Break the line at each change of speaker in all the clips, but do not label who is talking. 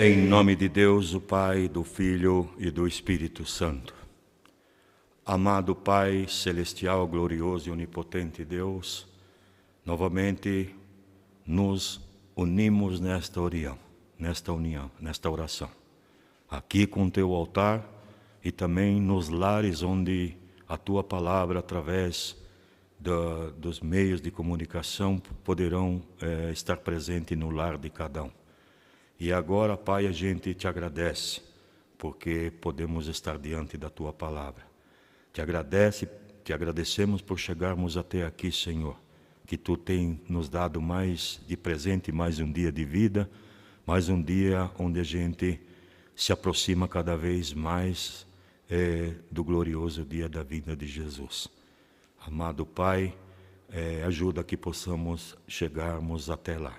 Em nome de Deus, o Pai, do Filho e do Espírito Santo. Amado Pai celestial, glorioso e onipotente Deus, novamente nos unimos nesta oração, aqui com teu altar e também nos lares onde a tua palavra, através dos meios de comunicação, poderão estar presente no lar de cada um. E agora, Pai, a gente te agradece, porque podemos estar diante da Tua Palavra. Te agradecemos por chegarmos até aqui, Senhor, que Tu tem nos dado mais de presente, mais um dia de vida, mais um dia onde a gente se aproxima cada vez mais do glorioso dia da vinda de Jesus. Amado Pai, ajuda que possamos chegarmos até lá.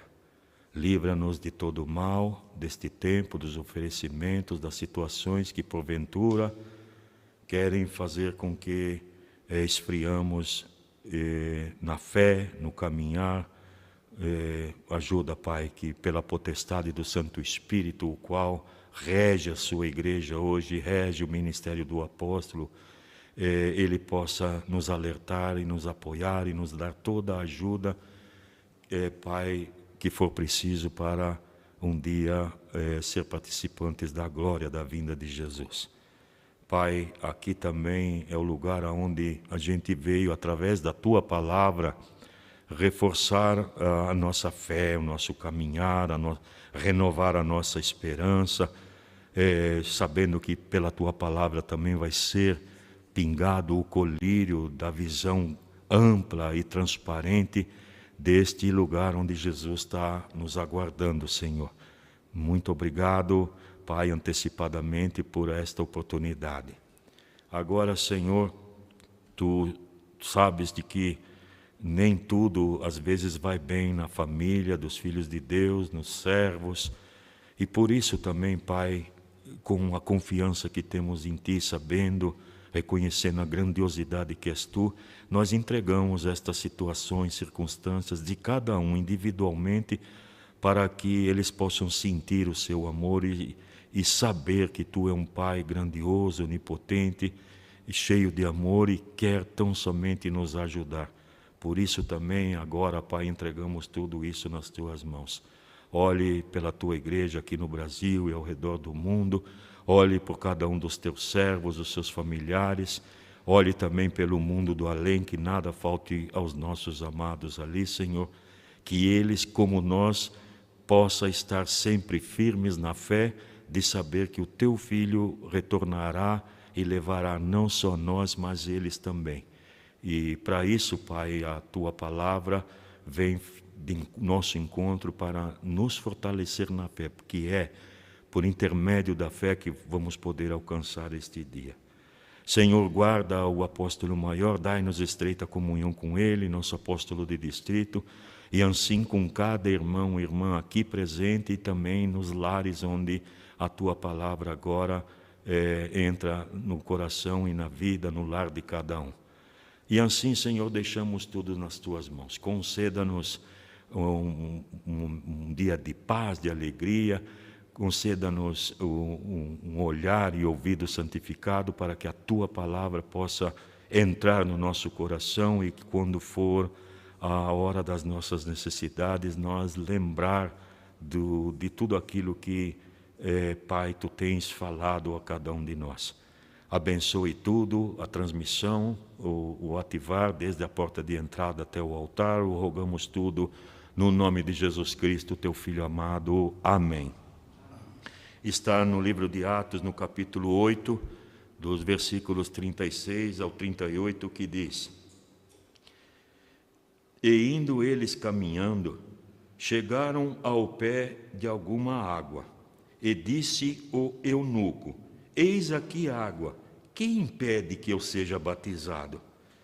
Livra-nos de todo o mal, deste tempo, dos oferecimentos, das situações que porventura querem fazer com que esfriamos na fé, no caminhar. Ajuda, Pai, que pela potestade do Santo Espírito, o qual rege a sua igreja hoje, rege o ministério do apóstolo, ele possa nos alertar e nos apoiar e nos dar toda a ajuda, Pai, que for preciso para um dia ser participantes da glória da vinda de Jesus. Pai, aqui também é o lugar onde a gente veio, através da Tua Palavra, reforçar a nossa fé, o nosso caminhar, renovar a nossa esperança, sabendo que pela Tua Palavra também vai ser pingado o colírio da visão ampla e transparente deste lugar onde Jesus está nos aguardando, Senhor. Muito obrigado, Pai, antecipadamente por esta oportunidade. Agora, Senhor, Tu sabes de que nem tudo às vezes vai bem na família dos filhos de Deus, nos servos, e por isso também, Pai, com a confiança que temos em Ti, sabendo, reconhecendo a grandiosidade que és Tu, nós entregamos estas situações, circunstâncias de cada um individualmente, para que eles possam sentir o Seu amor e saber que Tu é um Pai grandioso, onipotente e cheio de amor e quer tão somente nos ajudar. Por isso também agora, Pai, entregamos tudo isso nas Tuas mãos. Olhe pela Tua igreja aqui no Brasil e ao redor do mundo. Olhe por cada um dos Teus servos, os seus familiares. Olhe também pelo mundo do além, que nada falte aos nossos amados ali, Senhor. Que eles, como nós, possam estar sempre firmes na fé de saber que o Teu Filho retornará e levará não só nós, mas eles também. E para isso, Pai, a Tua Palavra vem de nosso encontro para nos fortalecer na fé, porque é por intermédio da fé que vamos poder alcançar este dia. Senhor, guarda o apóstolo maior, dai-nos estreita comunhão com ele, nosso apóstolo de distrito, e assim com cada irmão e irmã aqui presente e também nos lares onde a Tua Palavra agora entra no coração e na vida, no lar de cada um. E assim, Senhor, deixamos tudo nas Tuas mãos. Conceda-nos um dia de paz, de alegria. Conceda-nos um olhar e ouvido santificado para que a Tua Palavra possa entrar no nosso coração e que quando for a hora das nossas necessidades, nós lembrar de tudo aquilo que, Pai, Tu tens falado a cada um de nós. Abençoe tudo, a transmissão, o ativar desde a porta de entrada até o altar, o rogamos tudo no nome de Jesus Cristo, Teu Filho amado. Amém. Está no livro de Atos, no capítulo 8, dos versículos 36 ao 38, que diz: E indo eles caminhando, chegaram ao pé de alguma água, e disse o eunuco: Eis aqui água, quem impede que eu seja batizado?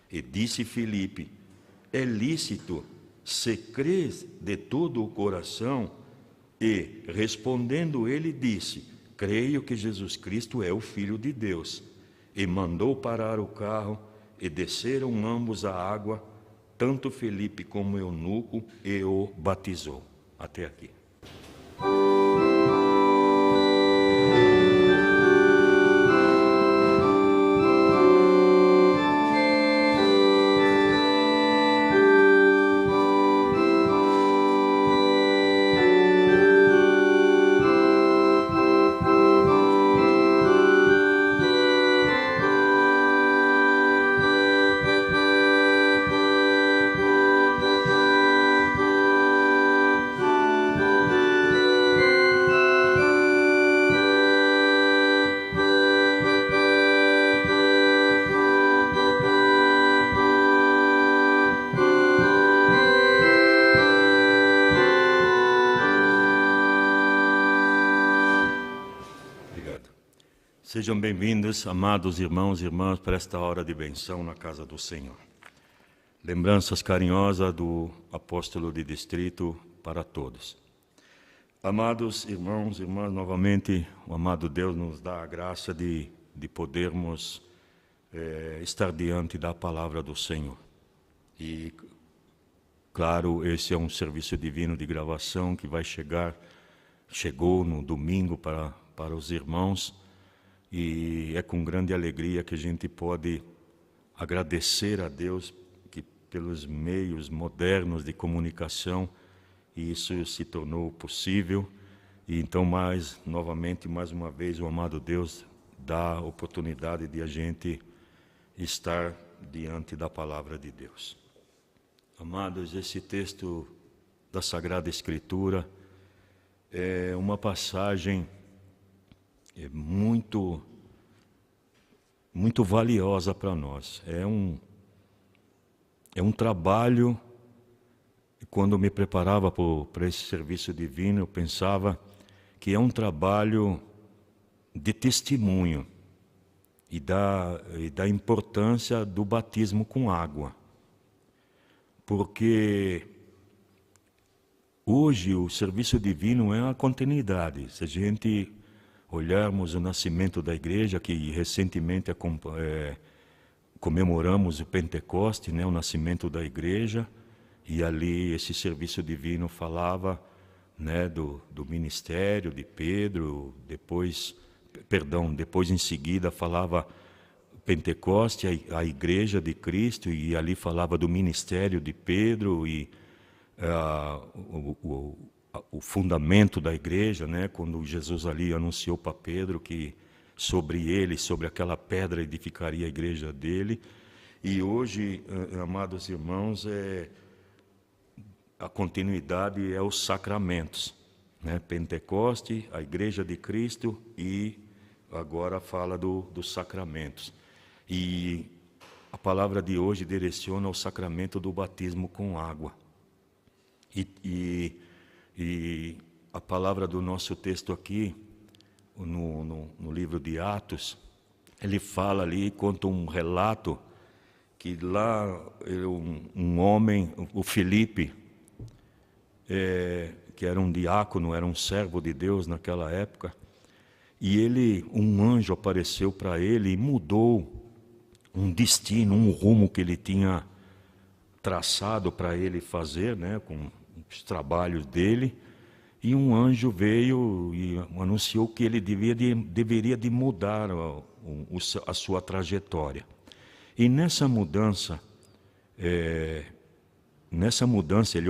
E disse Filipe: É lícito, se crês de todo o coração. E, respondendo ele, disse: Creio que Jesus Cristo é o Filho de Deus. E mandou parar o carro, e desceram ambos à água, tanto Filipe como o eunuco, e o batizou. Até aqui. Sejam bem-vindos, amados irmãos e irmãs, para esta hora de benção na casa do Senhor. Lembranças carinhosas do apóstolo de distrito para todos. Amados irmãos e irmãs, novamente, o amado Deus nos dá a graça de podermos estar diante da palavra do Senhor. E, claro, esse é um serviço divino de gravação que chegou no domingo para os irmãos. E é com grande alegria que a gente pode agradecer a Deus que pelos meios modernos de comunicação isso se tornou possível. E então, mais uma vez, o amado Deus dá a oportunidade de a gente estar diante da palavra de Deus. Amados, esse texto da Sagrada Escritura é uma passagem muito valiosa para nós. É um trabalho. Quando eu me preparava para esse serviço divino, eu pensava que é um trabalho de testemunho e da importância do batismo com água. Porque hoje o serviço divino é uma continuidade. Se a gente olharmos o nascimento da igreja, que recentemente comemoramos o Pentecoste, né, o nascimento da igreja, e ali esse serviço divino falava, né, do ministério de Pedro, depois em seguida falava Pentecoste, a igreja de Cristo, e ali falava do ministério de Pedro e o fundamento da igreja, né? Quando Jesus ali anunciou para Pedro que sobre aquela pedra edificaria a igreja dele. E hoje, amados irmãos, a continuidade é os sacramentos, né? Pentecoste, a igreja de Cristo, e agora fala dos sacramentos. E a palavra de hoje direciona ao sacramento do batismo com água. E a palavra do nosso texto aqui, no livro de Atos, ele fala ali, conta um relato, que lá um homem, o Filipe, que era um diácono, era um servo de Deus naquela época, e um anjo apareceu para ele e mudou um destino, um rumo que ele tinha traçado para ele fazer, né, com os trabalhos dele, e um anjo veio e anunciou que ele deveria de mudar a sua trajetória. E nessa mudança ele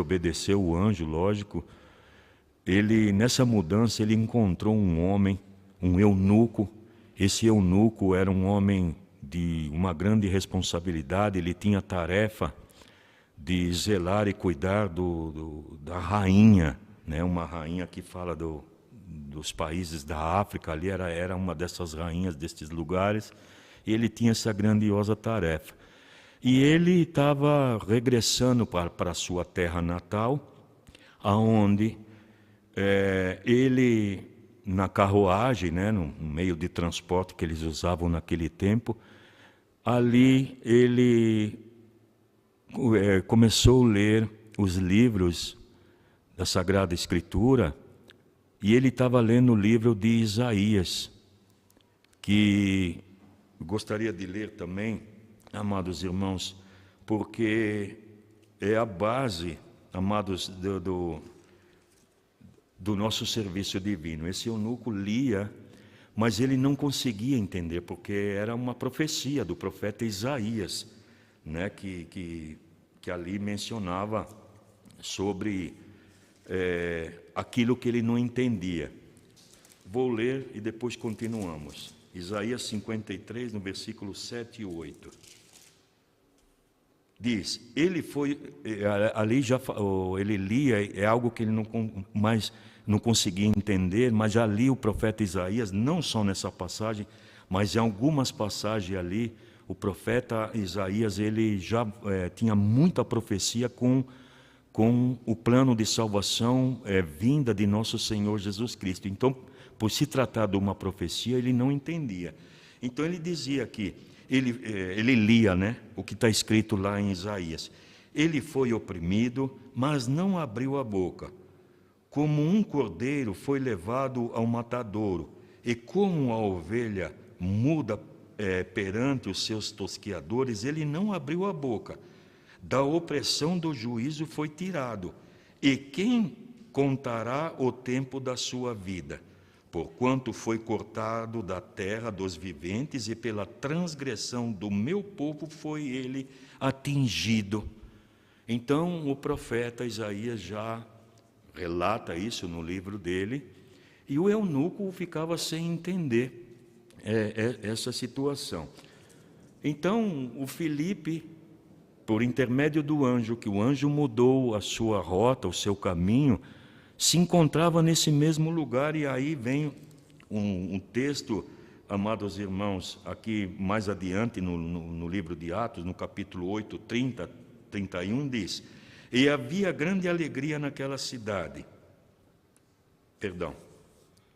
obedeceu o anjo, lógico. Nessa mudança ele encontrou um homem, um eunuco. Esse eunuco era um homem de uma grande responsabilidade, ele tinha a tarefa de zelar e cuidar da rainha, né? Uma rainha que fala dos países da África, ali era uma dessas rainhas destes lugares, e ele tinha essa grandiosa tarefa. E ele estava regressando para a sua terra natal, aonde ele, na carruagem, né, no meio de transporte que eles usavam naquele tempo, ali ele começou a ler os livros da Sagrada Escritura, e ele estava lendo o livro de Isaías, que gostaria de ler também, amados irmãos, porque é a base, amados, do nosso serviço divino. Esse eunuco lia, mas ele não conseguia entender, porque era uma profecia do profeta Isaías, né, que ali mencionava sobre aquilo que ele não entendia. Vou ler e depois continuamos. Isaías 53, no versículo 7 e 8. Diz, ele lia, é algo que ele não conseguia entender, mas já li o profeta Isaías, não só nessa passagem, mas em algumas passagens ali, o profeta Isaías, ele já tinha muita profecia com o plano de salvação vinda de nosso Senhor Jesus Cristo. Então, por se tratar de uma profecia, ele não entendia. Então ele dizia que, ele lia, né, o que está escrito lá em Isaías. Ele foi oprimido, mas não abriu a boca. Como um cordeiro foi levado ao matadouro, e como a ovelha muda perante os seus tosqueadores, ele não abriu a boca. Da opressão do juízo foi tirado. E quem contará o tempo da sua vida? Porquanto foi cortado da terra dos viventes, e pela transgressão do meu povo foi ele atingido. Então o profeta Isaías já relata isso no livro dele, e o eunuco ficava sem entender essa situação. Então o Filipe, por intermédio do anjo, que o anjo mudou a sua rota, o seu caminho, se encontrava nesse mesmo lugar. E aí vem um texto, amados irmãos, aqui mais adiante no livro de Atos, no capítulo 8, 30, 31, diz: e havia grande alegria naquela cidade. Perdão,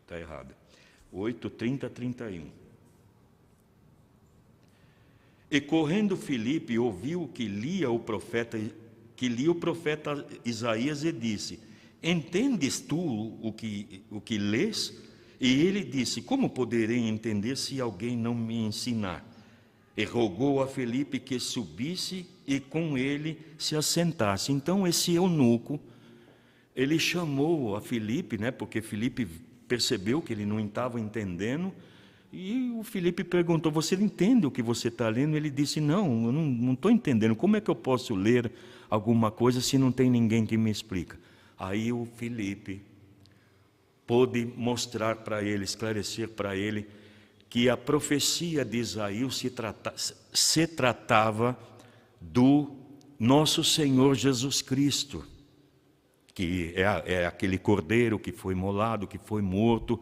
está errado. 8, 30, 31. E correndo Filipe ouviu que lia o profeta Isaías, e disse: entendes tu o que lês? E ele disse: como poderei entender se alguém não me ensinar? E rogou a Filipe que subisse e com ele se assentasse. Então esse eunuco, ele chamou a Filipe, né, porque Filipe percebeu que ele não estava entendendo, e o Filipe perguntou: você entende o que você está lendo? Ele disse: não, eu não estou entendendo. Como é que eu posso ler alguma coisa se não tem ninguém que me explica? Aí o Filipe pôde mostrar para ele, esclarecer para ele, que a profecia de Isaías se tratava do nosso Senhor Jesus Cristo, que é aquele cordeiro que foi imolado, que foi morto.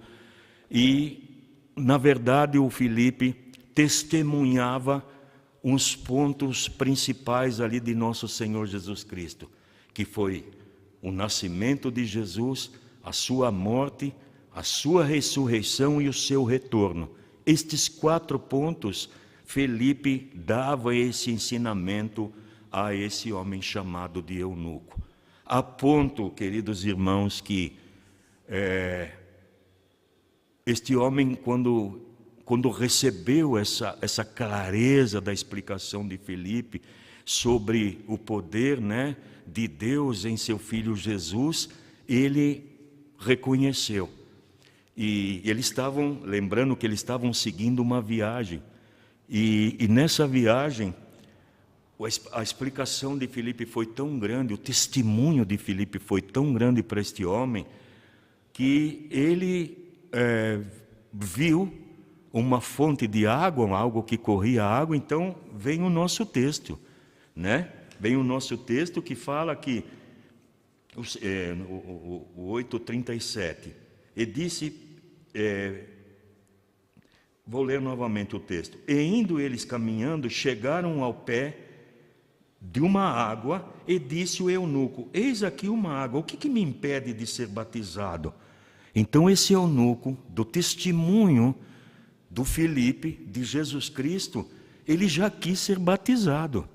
E, na verdade, o Filipe testemunhava os pontos principais ali de nosso Senhor Jesus Cristo, que foi o nascimento de Jesus, a sua morte, a sua ressurreição e o seu retorno. Estes 4 pontos, Filipe dava esse ensinamento a esse homem chamado de eunuco. A ponto, queridos irmãos, que este homem, quando recebeu essa clareza da explicação de Filipe sobre o poder, né, de Deus em seu Filho Jesus, ele reconheceu. E eles estavam, lembrando que eles estavam seguindo uma viagem. E nessa viagem, a explicação de Filipe foi tão grande, o testemunho de Filipe foi tão grande para este homem, que ele viu uma fonte de água, algo que corria água. Então vem o nosso texto, né? Vem o nosso texto que fala que, o 8:37, e disse, vou ler novamente o texto: e indo eles caminhando, chegaram ao pé de uma água, e disse o eunuco: eis aqui uma água, o que me impede de ser batizado? Então esse eunuco, do testemunho do Filipe, de Jesus Cristo, ele já quis ser batizado.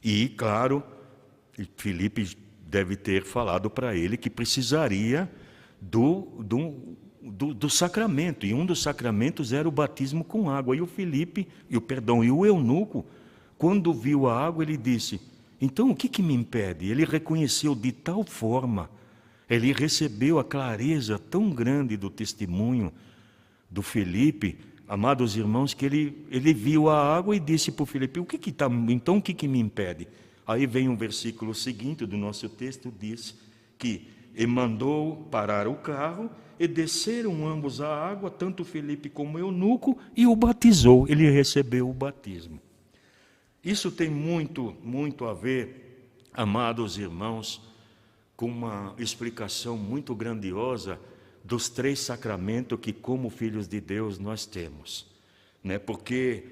E, claro, Filipe deve ter falado para ele que precisaria do sacramento, e um dos sacramentos era o batismo com água. E o eunuco, quando viu a água, ele disse: então o que me impede? Ele reconheceu de tal forma, ele recebeu a clareza tão grande do testemunho do Filipe, amados irmãos, que ele viu a água e disse para o Filipe: então o que me impede? Aí vem um versículo seguinte do nosso texto, diz que: e mandou parar o carro, e desceram ambos à água, tanto Filipe como o eunuco, e o batizou. Ele recebeu o batismo. Isso tem muito, muito a ver, amados irmãos, com uma explicação muito grandiosa dos 3 sacramentos que, como filhos de Deus, nós temos, né? Porque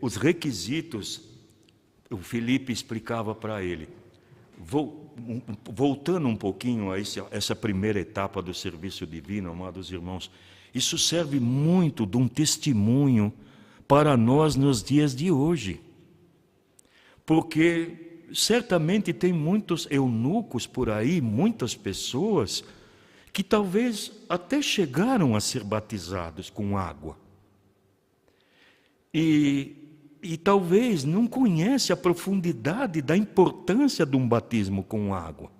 os requisitos, o Filipe explicava para ele: voltando um pouquinho a essa primeira etapa do serviço divino, amados irmãos, isso serve muito de um testemunho para nós nos dias de hoje. Porque certamente tem muitos eunucos por aí, muitas pessoas que talvez até chegaram a ser batizados com água. E talvez não conhece a profundidade da importância de um batismo com água.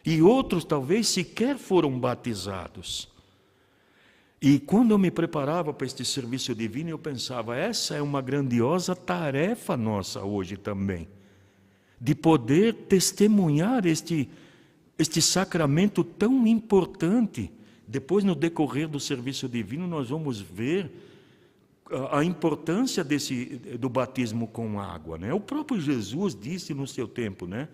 E outros talvez sequer foram batizados. E quando eu me preparava para este serviço divino, eu pensava, essa é uma grandiosa tarefa nossa hoje também, de poder testemunhar este sacramento tão importante. Depois, no decorrer do serviço divino, nós vamos ver a importância do batismo com água, né? O próprio Jesus disse no seu tempo, né?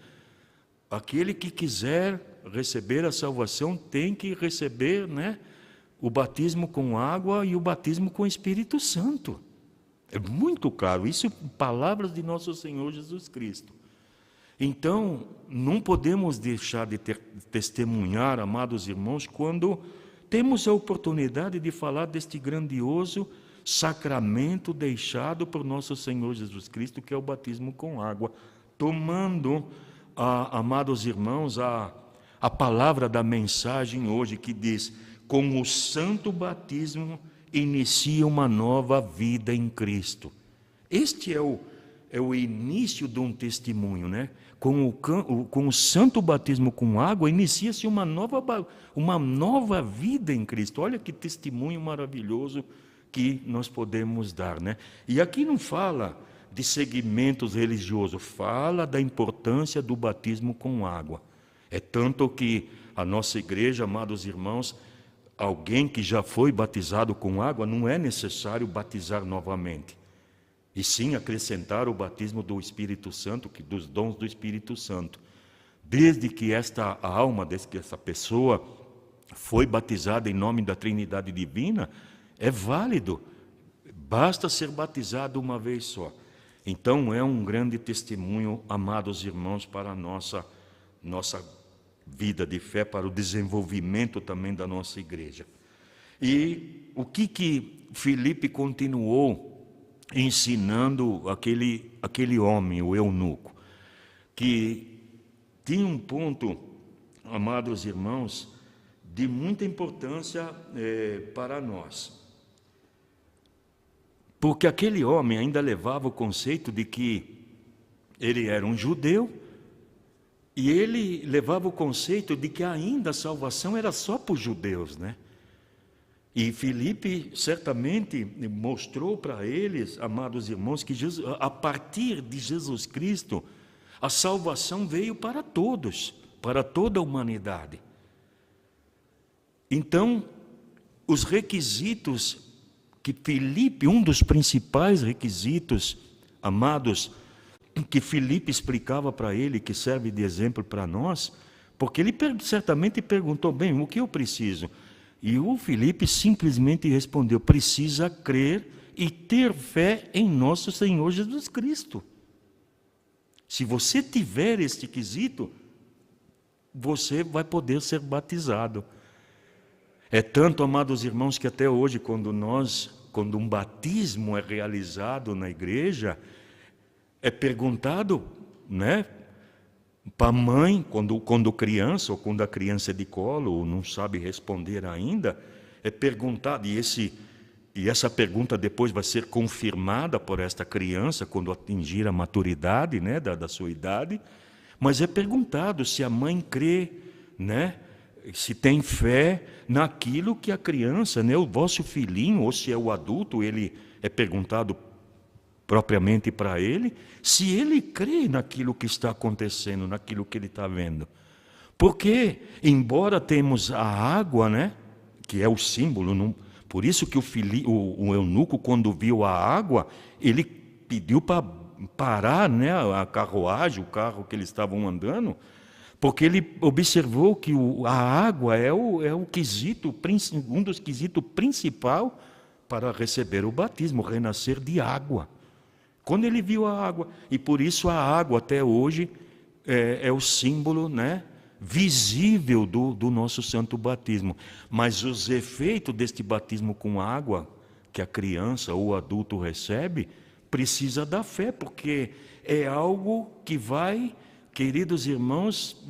Aquele que quiser receber a salvação tem que receber, né, o batismo com água e o batismo com o Espírito Santo. É muito claro, isso palavras de nosso Senhor Jesus Cristo. Então, não podemos deixar de testemunhar, amados irmãos, quando temos a oportunidade de falar deste grandioso sacramento deixado por nosso Senhor Jesus Cristo, que é o batismo com água, tomando, amados irmãos, a palavra da mensagem hoje que diz: com o santo batismo inicia uma nova vida em Cristo. Este é o início de um testemunho, né? Com o santo batismo com água inicia-se uma nova vida em Cristo. Olha que testemunho maravilhoso que nós podemos dar, né? E aqui não fala de segmentos religiosos, fala da importância do batismo com água. É tanto que a nossa igreja, amados irmãos, alguém que já foi batizado com água, não é necessário batizar novamente, e sim acrescentar o batismo do Espírito Santo, dos dons do Espírito Santo. Desde que esta alma, desde que essa pessoa foi batizada em nome da Trindade Divina, é válido, basta ser batizado uma vez só. Então é um grande testemunho, amados irmãos, para a nossa vida de fé, para o desenvolvimento também da nossa igreja. E o que Filipe continuou ensinando aquele homem, o eunuco, que tinha um ponto, amados irmãos, de muita importância para nós. Porque aquele homem ainda levava o conceito de que ele era um judeu, e ele levava o conceito de que ainda a salvação era só para os judeus, né? E Filipe certamente mostrou para eles, amados irmãos, que a partir de Jesus Cristo, a salvação veio para todos, para toda a humanidade. Então, os requisitos que Filipe, um dos principais requisitos, amados, que Filipe explicava para ele, que serve de exemplo para nós, porque ele certamente perguntou, bem, o que eu preciso? E o Filipe simplesmente respondeu, precisa crer e ter fé em nosso Senhor Jesus Cristo. Se você tiver este quesito, você vai poder ser batizado. É tanto, amados irmãos, que até hoje, quando um batismo é realizado na igreja, é perguntado, né, para a mãe, quando criança, ou quando a criança é de colo, ou não sabe responder ainda, é perguntado, e essa pergunta depois vai ser confirmada por esta criança, quando atingir a maturidade, né, da sua idade, mas é perguntado se a mãe crê, né, se tem fé naquilo que a criança, né, o vosso filhinho, ou se é o adulto, ele é perguntado propriamente para ele, se ele crê naquilo que está acontecendo, naquilo que ele está vendo. Porque, embora temos a água, né, que é o símbolo, por isso que o eunuco, quando viu a água, ele pediu para parar, né, a carruagem, o carro que eles estavam andando, porque ele observou que a água é o quesito, um dos quesitos principal para receber o batismo, renascer de água. Quando ele viu a água, e por isso a água até hoje é o símbolo, né, visível do nosso santo batismo. Mas os efeitos deste batismo com água, que a criança ou o adulto recebe, precisa da fé, porque é algo que vai, queridos irmãos,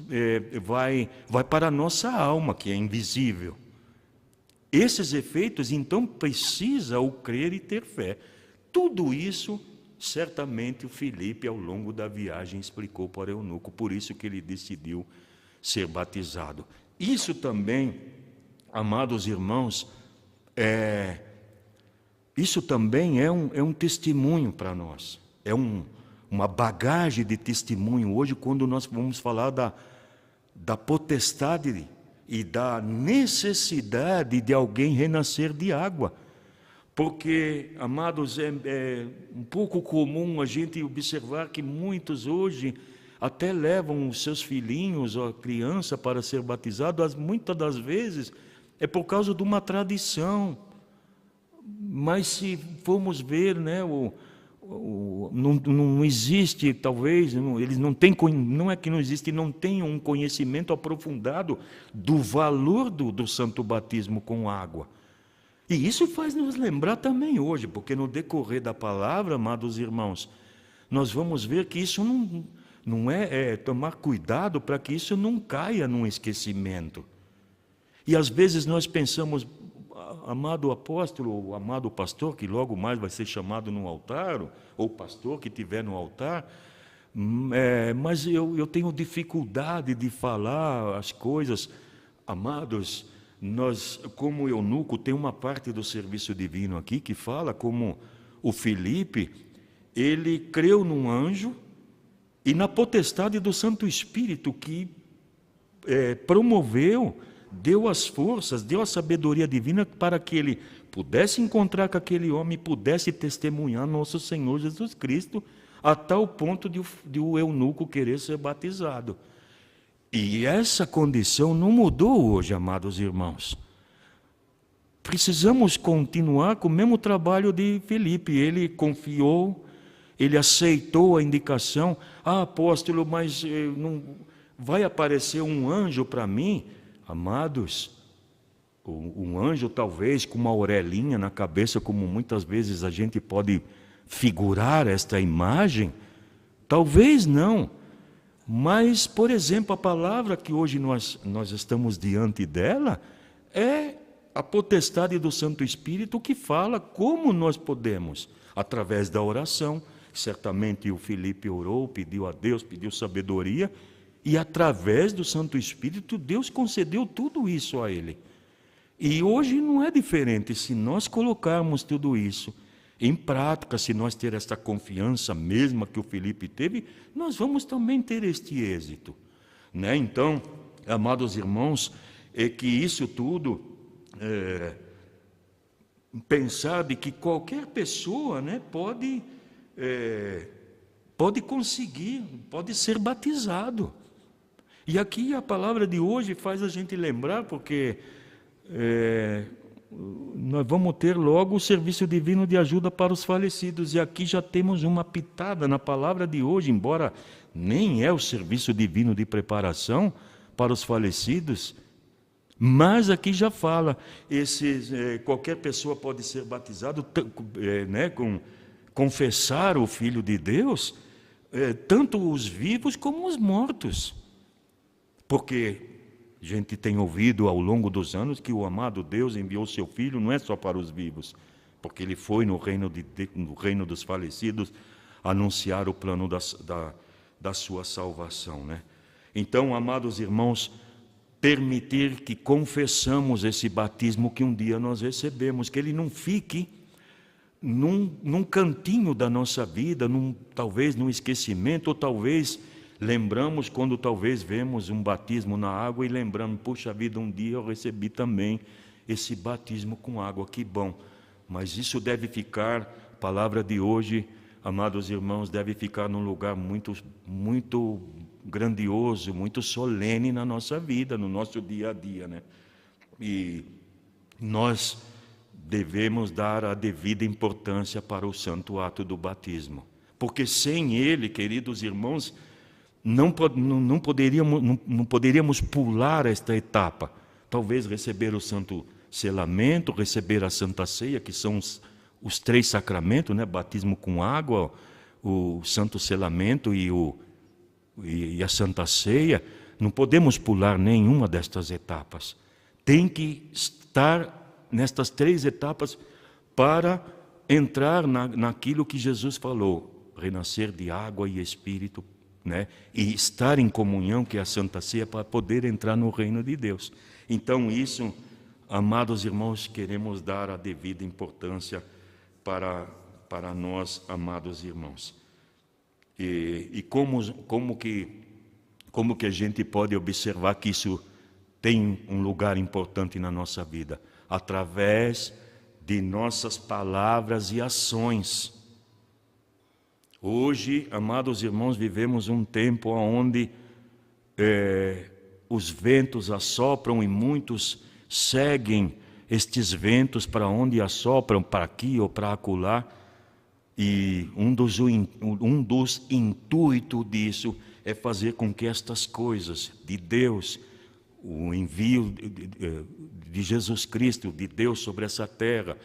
vai para a nossa alma, que é invisível. Esses efeitos, então, precisa o crer e ter fé. Tudo isso, certamente, o Filipe, ao longo da viagem, explicou para o eunuco, por isso que ele decidiu ser batizado. Isso também, amados irmãos, isso também é um testemunho para nós. É uma bagagem de testemunho hoje, quando nós vamos falar da potestade e da necessidade de alguém renascer de água. Porque, amados, é um pouco comum a gente observar que muitos hoje até levam os seus filhinhos ou a criança para ser batizado, muitas das vezes é por causa de uma tradição. Mas se formos ver, né, não existe, talvez, eles não têm, não é que não existe, não tem um conhecimento aprofundado do valor do santo batismo com água. E isso faz nos lembrar também hoje, porque no decorrer da palavra, amados irmãos, nós vamos ver que isso não é tomar cuidado para que isso não caia num esquecimento. E às vezes nós pensamos, amado apóstolo, ou amado pastor, que logo mais vai ser chamado no altar, ou pastor que estiver no altar, mas eu tenho dificuldade de falar as coisas. Amados, nós, como eunuco, tem uma parte do serviço divino aqui que fala como o Filipe, ele creu num anjo e na potestade do Santo Espírito que promoveu, deu as forças, deu a sabedoria divina para que ele pudesse encontrar com aquele homem, pudesse testemunhar nosso Senhor Jesus Cristo, a tal ponto de o eunuco querer ser batizado. E essa condição não mudou hoje, amados irmãos. Precisamos continuar com o mesmo trabalho de Filipe. Ele confiou, ele aceitou a indicação. Apóstolo, mas não vai aparecer um anjo para mim? Amados, um anjo talvez com uma orelhinha na cabeça, como muitas vezes a gente pode figurar esta imagem? Talvez não. Mas, por exemplo, a palavra que hoje nós estamos diante dela é a potestade do Santo Espírito que fala como nós podemos, através da oração. Certamente o Filipe orou, pediu a Deus, pediu sabedoria, e através do Santo Espírito Deus concedeu tudo isso a ele. E hoje não é diferente. Se nós colocarmos tudo isso em prática, se nós ter esta confiança mesma que o Filipe teve, nós vamos também ter este êxito, né? Então, amados irmãos, é que isso tudo, pensar de que qualquer pessoa, né, pode conseguir, pode ser batizado. E aqui a palavra de hoje faz a gente lembrar, porque nós vamos ter logo o serviço divino de ajuda para os falecidos, e aqui já temos uma pitada na palavra de hoje, embora nem é o serviço divino de preparação para os falecidos, mas aqui já fala, qualquer pessoa pode ser batizado, né, confessar o Filho de Deus, tanto os vivos como os mortos, porque a gente tem ouvido ao longo dos anos que o amado Deus enviou seu Filho não é só para os vivos, porque ele foi no reino dos falecidos anunciar o plano da sua salvação, né? Então, amados irmãos, permitir que confessamos esse batismo que um dia nós recebemos, que ele não fique num cantinho da nossa vida, talvez num esquecimento, ou talvez lembramos quando talvez vemos um batismo na água e lembramos, puxa vida, um dia eu recebi também esse batismo com água, que bom. Mas isso deve ficar, a palavra de hoje, amados irmãos, deve ficar num lugar muito, muito grandioso, muito solene na nossa vida, no nosso dia a dia, né? E nós devemos dar a devida importância para o santo ato do batismo, porque sem ele, queridos irmãos, não poderíamos pular esta etapa. Talvez receber o santo selamento, receber a Santa Ceia, que são os 3 sacramentos, né? Batismo com água, o santo selamento e a Santa Ceia. Não podemos pular nenhuma destas etapas. Tem que estar nestas 3 etapas para entrar naquilo que Jesus falou, renascer de água e Espírito, né? E estar em comunhão, que é a Santa Ceia, para poder entrar no reino de Deus. Então isso, amados irmãos, queremos dar a devida importância para nós, amados irmãos. E como que a gente pode observar que isso tem um lugar importante na nossa vida? Através de nossas palavras e ações. Hoje, amados irmãos, vivemos um tempo onde os ventos assopram e muitos seguem estes ventos para onde assopram, para aqui ou para acolá. E um dos intuitos disso é fazer com que estas coisas de Deus, o envio de Jesus Cristo, de Deus sobre essa terra,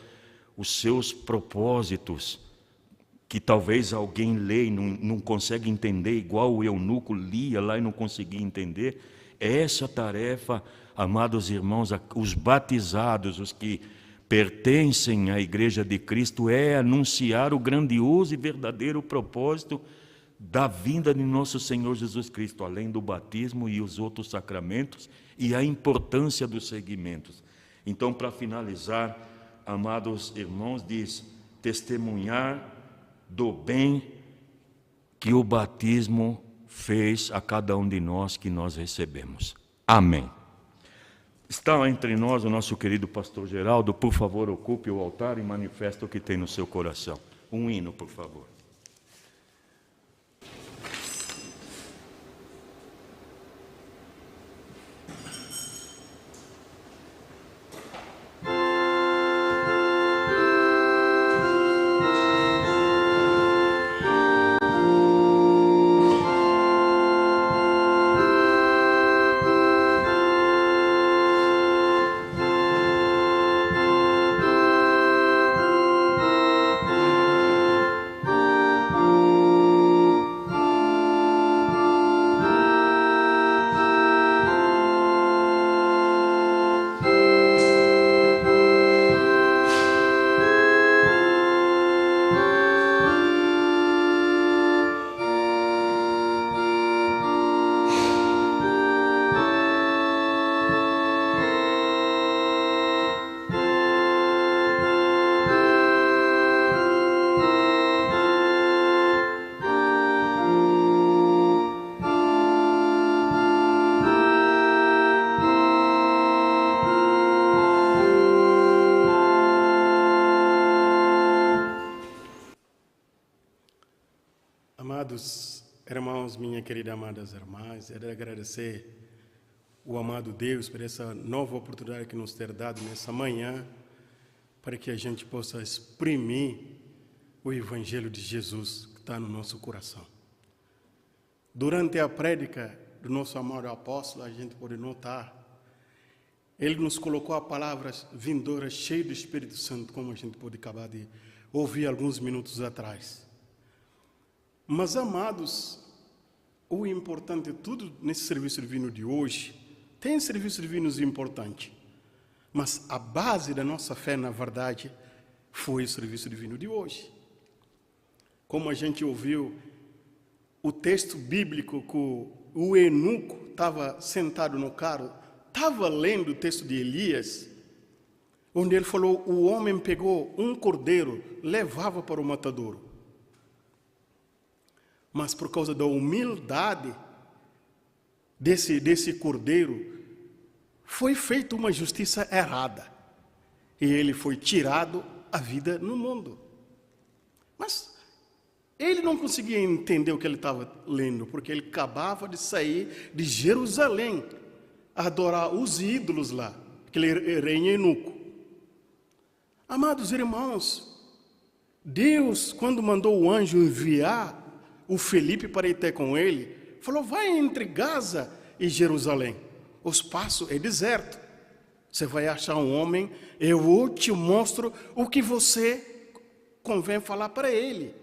os seus propósitos, que talvez alguém lê e não consegue entender, igual o eunuco lia lá e não conseguia entender. Essa tarefa, amados irmãos, os batizados, os que pertencem à Igreja de Cristo, é anunciar o grandioso e verdadeiro propósito da vinda de nosso Senhor Jesus Cristo, além do batismo e os outros sacramentos, e a importância dos segmentos. Então, para finalizar, amados irmãos, diz: testemunhar do bem que o batismo fez a cada um de nós que nós recebemos. Amém. Está entre nós o nosso querido pastor Geraldo. Por favor, ocupe o altar e manifeste o que tem no seu coração. Um hino, por favor.
Amados irmãos, minha querida amadas irmãs, eu quero agradecer o amado Deus por essa nova oportunidade que nos ter dado nessa manhã, para que a gente possa exprimir o Evangelho de Jesus que está no nosso coração. Durante a prédica do nosso amado apóstolo, a gente pode notar, ele nos colocou a palavra vindoura, cheia do Espírito Santo, como a gente pode acabar de ouvir alguns minutos atrás. Mas, amados, o importante, tudo nesse serviço divino de hoje, tem serviços divinos importantes, mas a base da nossa fé, na verdade, foi o serviço divino de hoje. Como a gente ouviu, o texto bíblico que o eunuco estava sentado no carro, estava lendo o texto de Elias, onde ele falou, o homem pegou um cordeiro, levava para o matadouro. Mas por causa da humildade desse cordeiro, foi feita uma justiça errada. E ele foi tirado a vida no mundo. Mas ele não conseguia entender o que ele estava lendo, porque ele acabava de sair de Jerusalém, a adorar os ídolos lá, que ele era eunuco. Amados irmãos, Deus, quando mandou o anjo enviar o Felipe para ir ter com ele, Falou, vai entre Gaza e Jerusalém. O espaço é deserto. Você vai achar um homem, eu te mostro o que você convém falar para ele.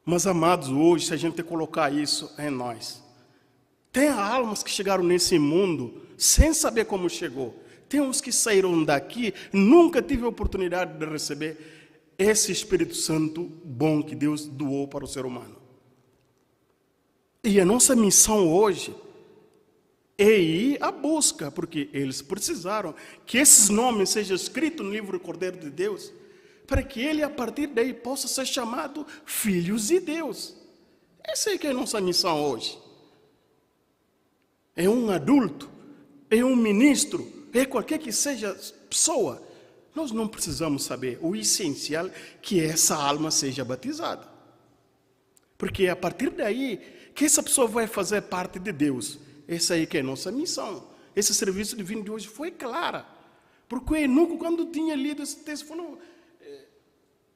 Mas, amados, hoje, se a gente colocar isso em nós, tem almas que chegaram nesse mundo sem saber como chegou. Tem uns que saíram daqui, nunca tive a oportunidade de receber esse Espírito Santo bom que Deus doou para o ser humano. E a nossa missão hoje é ir à busca, porque eles precisaram que esses nomes sejam escritos no livro do Cordeiro de Deus, para que ele, a partir daí, possa ser chamado filhos de Deus. Essa é que é a nossa missão hoje. É um adulto, é um ministro, é qualquer que seja pessoa. Nós não precisamos saber. O essencial é que essa alma seja batizada. Porque é a partir daí que essa pessoa vai fazer parte de Deus. Essa aí que é a nossa missão. Esse serviço divino de hoje foi clara. Porque o eunuco, quando tinha lido esse texto, falou,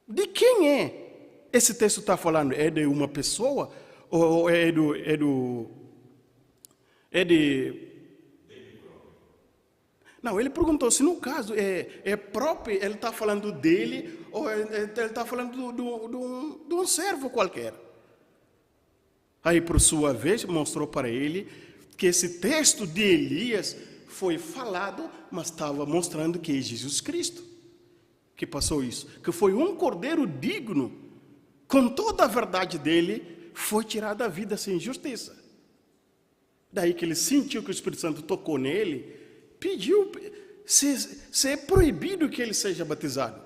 de quem é? Esse texto está falando, é de uma pessoa? Ou é de... Não, ele perguntou se no caso é próprio, ele está falando dele, ou ele está falando de um servo qualquer. Aí, por sua vez, mostrou para ele que esse texto de Elias foi falado, mas estava mostrando que é Jesus Cristo que passou isso. Que foi um cordeiro digno, com toda a verdade dele, foi tirado da vida sem justiça. Daí que ele sentiu que o Espírito Santo tocou nele, pediu se é proibido que ele seja batizado.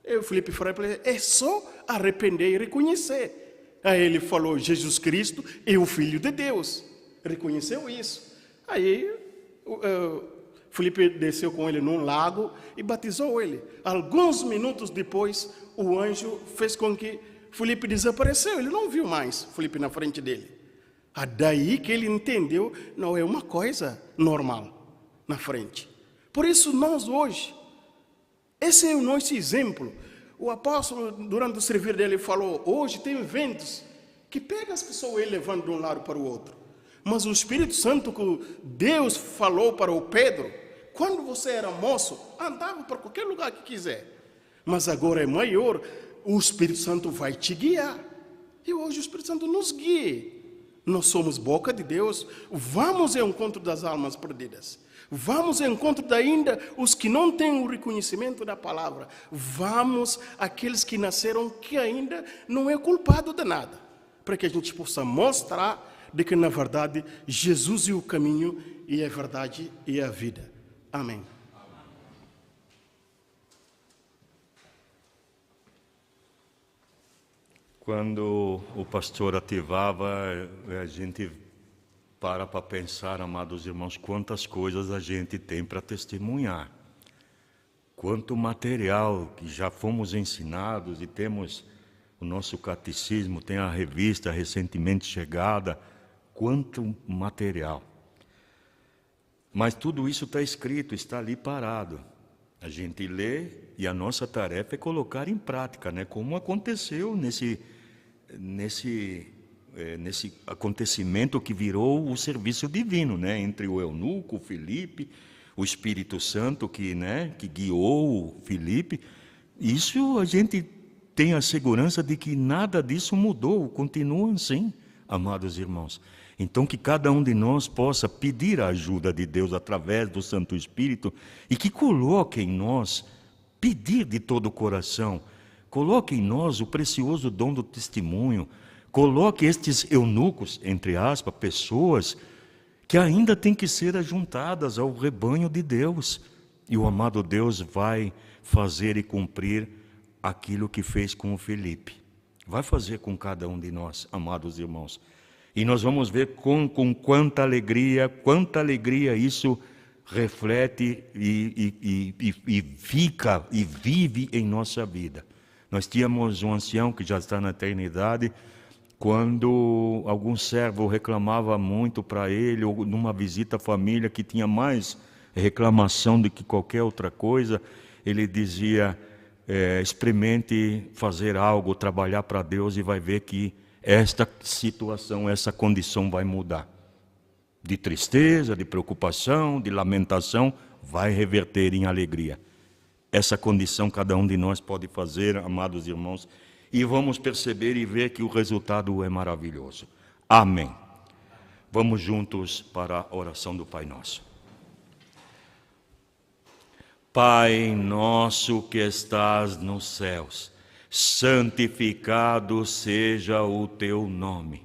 Eu, Felipe, falei para ele, é só arrepender e reconhecer. Aí ele falou, Jesus Cristo é o Filho de Deus. Reconheceu isso. Aí Felipe desceu com ele num lago e batizou ele. Alguns minutos depois, o anjo fez com que Felipe desapareceu. Ele não viu mais Felipe na frente dele. Daí que ele entendeu, não é uma coisa normal na frente. Por isso nós hoje, esse é o nosso exemplo. O apóstolo, durante o servir dele, falou, hoje tem ventos que pegam as pessoas e levando de um lado para o outro. Mas o Espírito Santo que Deus falou para o Pedro, quando você era moço, andava para qualquer lugar que quiser. Mas agora é maior, o Espírito Santo vai te guiar. E hoje o Espírito Santo nos guia. Nós somos boca de Deus, vamos ao encontro das almas perdidas. Vamos ao encontro ainda os que não têm o reconhecimento da palavra. Vamos àqueles que nasceram que ainda não é culpado de nada. Para que a gente possa mostrar de que, na verdade, Jesus é o caminho e a verdade e a vida. Amém.
Quando o pastor ativava, a gente para pensar, amados irmãos, quantas coisas a gente tem para testemunhar. Quanto material que já fomos ensinados e temos o nosso catecismo, tem a revista recentemente chegada, quanto material. Mas tudo isso está escrito, está ali parado. A gente lê e a nossa tarefa é colocar em prática, né? Como aconteceu nesse acontecimento que virou o serviço divino, né? Entre o eunuco, o Filipe, o Espírito Santo que guiou o Filipe. Isso a gente tem a segurança de que nada disso mudou, continua assim, amados irmãos. Então que cada um de nós possa pedir a ajuda de Deus através do Santo Espírito e que coloque em nós, pedir de todo o coração, coloque em nós o precioso dom do testemunho, coloque estes eunucos, entre aspas, pessoas que ainda têm que ser ajuntadas ao rebanho de Deus. E o amado Deus vai fazer e cumprir aquilo que fez com o Filipe. Vai fazer com cada um de nós, amados irmãos. E nós vamos ver com quanta alegria isso reflete e fica e vive em nossa vida. Nós tínhamos um ancião que já está na eternidade, quando algum servo reclamava muito para ele, ou numa visita à família que tinha mais reclamação do que qualquer outra coisa, ele dizia, experimente fazer algo, trabalhar para Deus e vai ver que esta situação, essa condição vai mudar. De tristeza, de preocupação, de lamentação, vai reverter em alegria. Essa condição cada um de nós pode fazer, amados irmãos, e vamos perceber e ver que o resultado é maravilhoso. Amém. Vamos juntos para a oração do Pai Nosso. Pai nosso que estás nos céus, santificado seja o teu nome.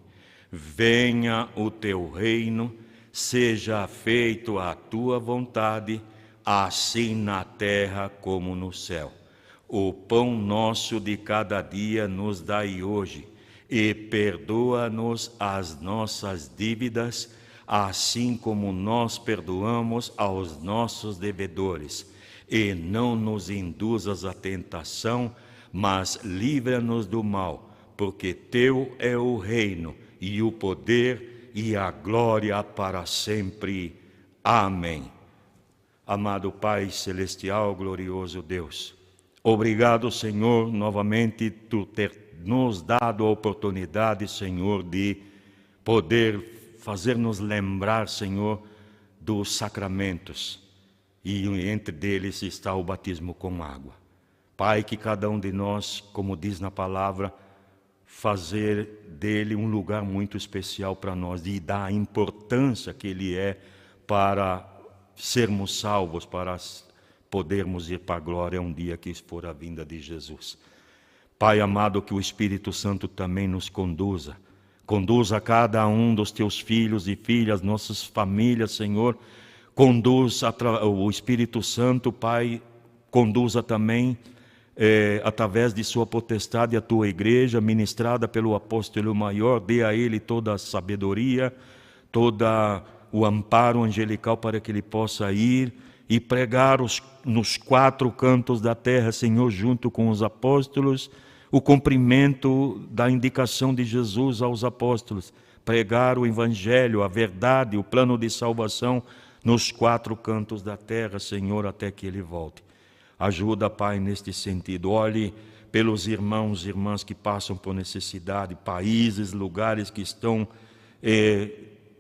Venha o teu reino, seja feito a tua vontade, assim na terra como no céu. O pão nosso de cada dia nos dai hoje, e perdoa-nos as nossas dívidas, assim como nós perdoamos aos nossos devedores. E não nos induzas à tentação, mas livra-nos do mal, porque teu é o reino, e o poder, e a glória para sempre. Amém. Amado Pai Celestial, glorioso Deus, obrigado, Senhor, novamente, por ter nos dado a oportunidade, Senhor, de poder fazer-nos lembrar, Senhor, dos sacramentos. E entre deles está o batismo com água. Pai, que cada um de nós, como diz na palavra, fazer dele um lugar muito especial para nós e dar a importância que ele é para sermos salvos, para podermos ir para a glória um dia que for a vinda de Jesus. Pai amado, que o Espírito Santo também nos conduza cada um dos teus filhos e filhas, nossas famílias, Senhor. Conduz o Espírito Santo, Pai, conduza também através de sua potestade a tua igreja, ministrada pelo apóstolo maior, dê a ele toda a sabedoria, todo o amparo angelical para que ele possa ir e pregar nos 4 cantos da terra, Senhor, junto com os apóstolos, o cumprimento da indicação de Jesus aos apóstolos, pregar o evangelho, a verdade, o plano de salvação nos 4 cantos da terra, Senhor, até que ele volte. Ajuda, Pai, neste sentido. Olhe pelos irmãos e irmãs que passam por necessidade, países, lugares que estão,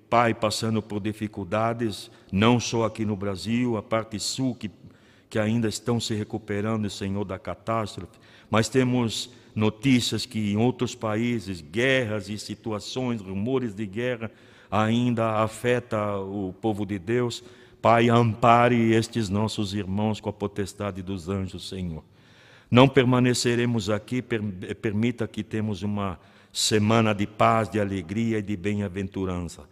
Pai, passando por dificuldades, não só aqui no Brasil, a parte sul que ainda estão se recuperando, Senhor, da catástrofe, mas temos notícias que em outros países, guerras e situações, rumores de guerra, ainda afeta o povo de Deus. Pai, ampare estes nossos irmãos com a potestade dos anjos, Senhor. Não permaneceremos aqui, permita que temos uma semana de paz, de alegria e de bem-aventurança.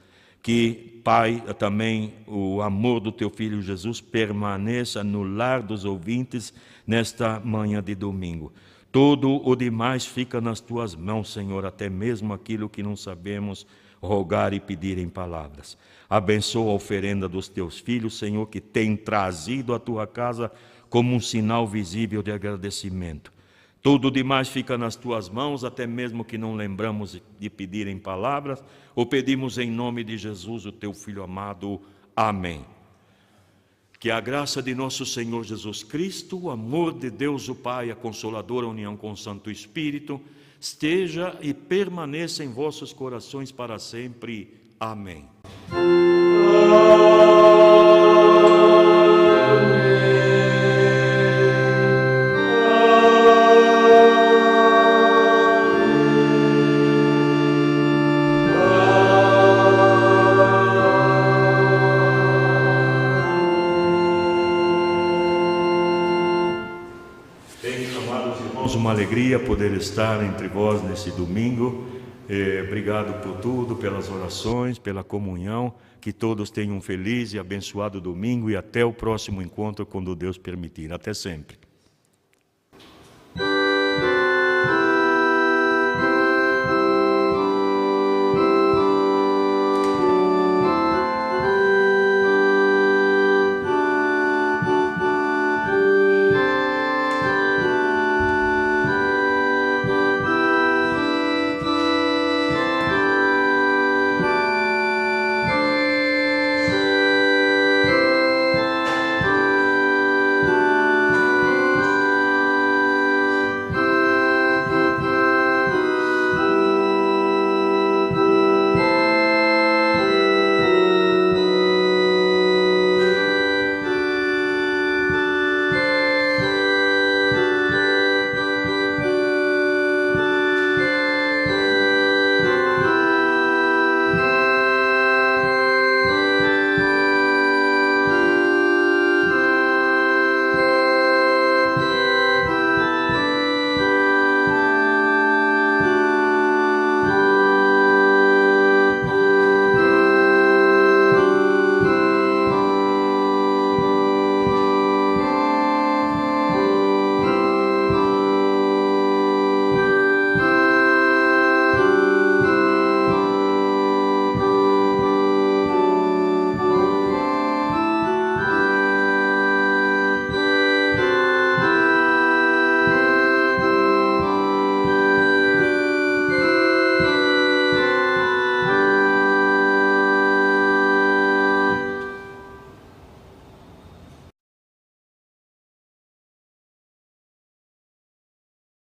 Que, Pai, também o amor do teu Filho Jesus permaneça no lar dos ouvintes nesta manhã de domingo. Tudo o demais fica nas tuas mãos, Senhor, até mesmo aquilo que não sabemos rogar e pedir em palavras. Abençoa a oferenda dos teus filhos, Senhor, que tem trazido a tua casa como um sinal visível de agradecimento. Tudo demais fica nas tuas mãos, até mesmo que não lembramos de pedir em palavras, ou pedimos em nome de Jesus, o teu Filho amado. Amém. Que a graça de nosso Senhor Jesus Cristo, o amor de Deus o Pai, a consoladora união com o Santo Espírito, esteja e permaneça em vossos corações para sempre. Amém. Uma alegria poder estar entre vós nesse domingo. Obrigado por tudo, pelas orações, pela comunhão. Que todos tenham um feliz e abençoado domingo e até o próximo encontro, quando Deus permitir. Até sempre.